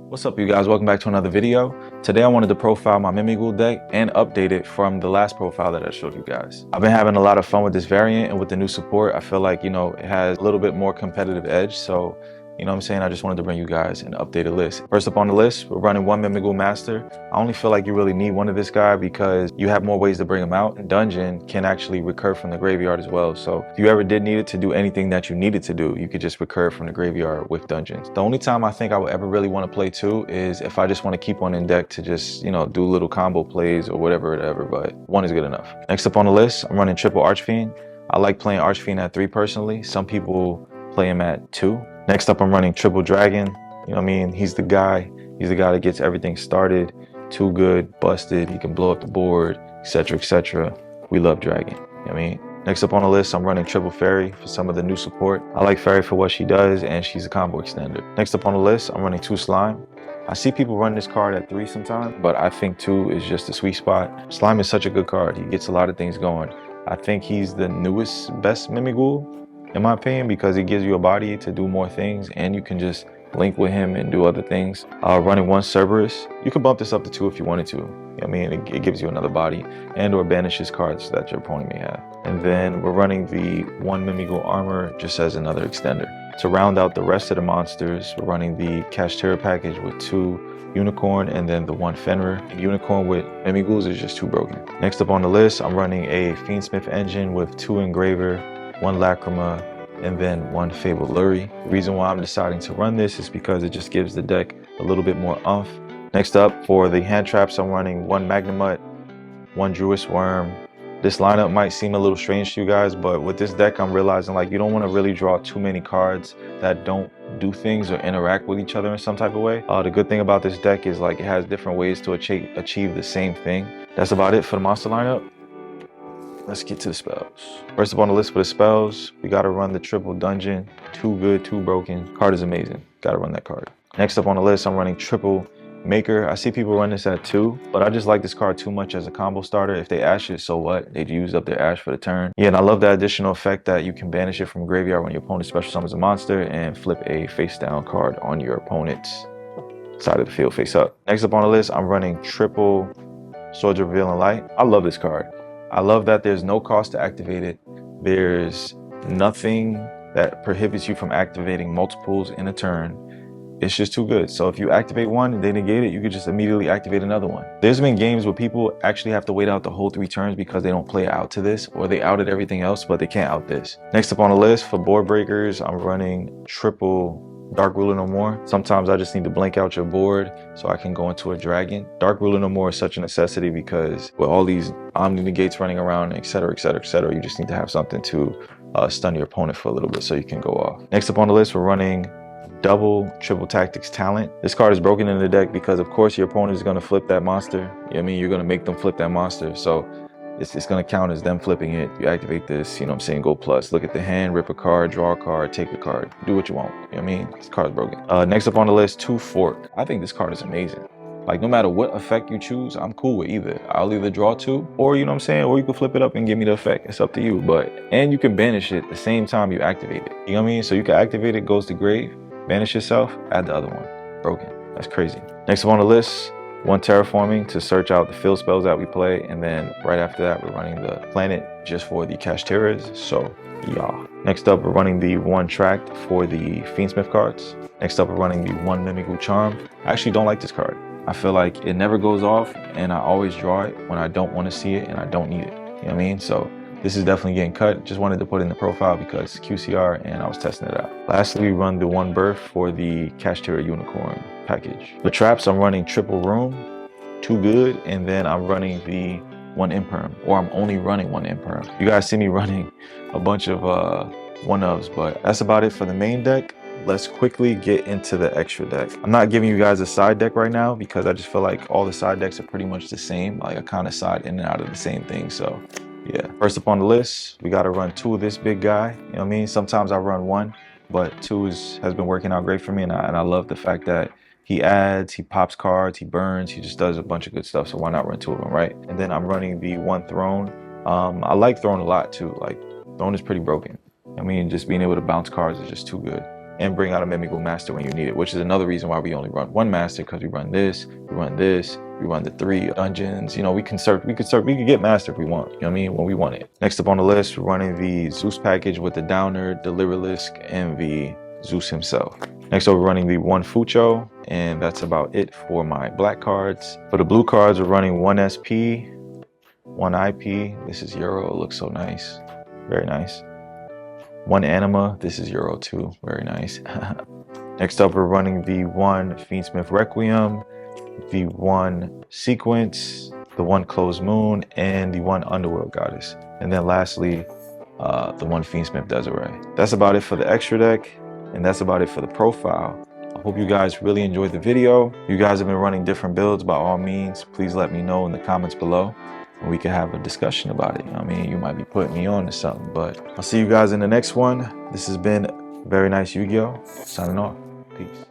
What's up, you guys? Welcome back to another video. Today I wanted to profile my MimiGhoul deck and update it from the last profile that I showed you guys. I've been having a lot of fun with this variant, and with the new support I feel like, it has a little bit more competitive edge. So I just wanted to bring you guys an updated list. First up on the list, we're running one MimiGhoul Master. I only feel like you really need one of this guy because you have more ways to bring him out, and Dungeon can actually recur from the graveyard as well. So if you ever did need it to do anything that you needed to do, you could just recur from the graveyard with Dungeons. The only time I think I would ever really want to play two is if I just want to keep one in deck to just, do little combo plays or whatever, but one is good enough. Next up on the list, I'm running triple Archfiend. I like playing Archfiend at 3 personally. Some people play him at 2. Next up, I'm running triple Dragon. He's the guy that gets everything started. Too good, busted, he can blow up the board, etc, etc. We love Dragon. Next up on the list, I'm running triple Fairy for some of the new support. I like Fairy for what she does, and she's a combo extender. Next up on the list, I'm running 2 Slime. I see people run this card at 3 sometimes, but I think 2 is just the sweet spot. Slime is such a good card. He gets a lot of things going. I think he's the newest, best MimiGhoul, in my opinion, because he gives you a body to do more things, and you can just link with him and do other things. Running 1 Cerberus. You can bump this up to 2 if you wanted to. It gives you another body and or banishes cards that your opponent may have. And then we're running the 1 MimiGhoul Armor just as another extender. To round out the rest of the monsters, we're running the Kashtira package with 2 Unicorn and then the 1 Fenrir. Unicorn with MimiGhouls is just too broken. Next up on the list, I'm running a Fiendsmith engine with 2 Engraver, 1 Lacrima, and then 1 Fabled Lurie. The reason why I'm deciding to run this is because it just gives the deck a little bit more oomph. Next up, for the hand traps, I'm running 1 Magnamut, 1 Druid Worm. This lineup might seem a little strange to you guys, but with this deck, I'm realizing you don't want to really draw too many cards that don't do things or interact with each other in some type of way. The good thing about this deck is it has different ways to achieve the same thing. That's about it for the monster lineup. Let's get to the spells. First up on the list for the spells, we gotta run the triple Dungeon. Too good, too broken. Card is amazing. Gotta run that card. Next up on the list, I'm running triple Maker. I see people run this at 2, but I just like this card too much as a combo starter. If they ash it, so what? They'd use up their ash for the turn. Yeah, and I love that additional effect that you can banish it from graveyard when your opponent special summons a monster and flip a face down card on your opponent's side of the field face up. Next up on the list, I'm running triple Swords of Revealing Light. I love this card. I love that there's no cost to activate it. There's nothing that prohibits you from activating multiples in a turn. It's just too good. So if you activate one and they negate it, you could just immediately activate another one. There's been games where people actually have to wait out the whole 3 turns because they don't play out to this, or they outed everything else, but they can't out this. Next up on the list for board breakers, I'm running triple Dark Ruler No More. Sometimes I just need to blank out your board so I can go into a dragon. Dark Ruler No More is such a necessity because with all these Omni Negates running around, etc, etc, etc, you just need to have something to stun your opponent for a little bit so you can go off. Next up on the list, we're running double triple Tactics Talent. This card is broken in the deck because of course your opponent is going to flip that monster. You're going to make them flip that monster, so it's going to count as them flipping it. You activate this, go plus. Look at the hand, rip a card, draw a card, take a card. Do what you want. This card's broken. Next up on the list, 2 Fork. I think this card is amazing. No matter what effect you choose, I'm cool with either. I'll either draw 2, or or you can flip it up and give me the effect. It's up to you. And you can banish it the same time you activate it. So you can activate it, goes to grave, banish yourself, add the other one. Broken. That's crazy. Next up on the list, 1 Terraforming to search out the field spells that we play, and then right after that we're running the planet just for the Kashtiras. So yeah. Next up we're running the 1 Tract for the Fiendsmith cards. Next up we're running the 1 MimiGhoul Charm. I actually don't like this card. I feel like it never goes off, and I always draw it when I don't want to see it and I don't need it. So this is definitely getting cut. Just wanted to put it in the profile because it's QCR and I was testing it out. Lastly, we run the 1 Birth for the Kashtira Unicorn package. The traps, I'm running triple Room, too good, and then I'm running the 1 Imperm, or I'm only running 1 Imperm. You guys see me running a bunch of 1-ofs, but that's about it for the main deck. Let's quickly get into the extra deck. I'm not giving you guys a side deck right now because I just feel like all the side decks are pretty much the same. I kind of side in and out of the same thing, so yeah. First up on the list, we got to run 2 of this big guy. Sometimes I run 1, but 2 has been working out great for me, and I love the fact that he adds, he pops cards, he burns, he just does a bunch of good stuff, so why not run 2 of them, right? And then I'm running the 1 Throne. I like Throne a lot too. Throne is pretty broken. Just being able to bounce cards is just too good. and bring out a MimiGhoul master when you need it, which is another reason why we only run one master, because we run this, we run the 3 dungeons. You know, we can get master if we want, you know what I mean, when we want it. Next up on the list, we're running the Zeus package with the Downer, the Lyrilisk, and the Zeus himself. Next up, we're running the 1 Fucho, and that's about it for my black cards. For the blue cards, we're running 1 SP, 1 IP. This is Euro, it looks so nice, very nice. 1 Anima, this is Euro too, very nice. Next up, we're running the 1 Fiendsmith Requiem, the 1 Sequence, the 1 Closed Moon, and the 1 Underworld Goddess. And then lastly, the 1 Fiendsmith Desiree. That's about it for the extra deck, and that's about it for the profile. I hope you guys really enjoyed the video. You guys have been running different builds. By all means, please let me know in the comments below, and we can have a discussion about it. I mean, you might be putting me on to something, but I'll see you guys in the next one. This has been Very Nice Yu-Gi-Oh! Signing off. Peace.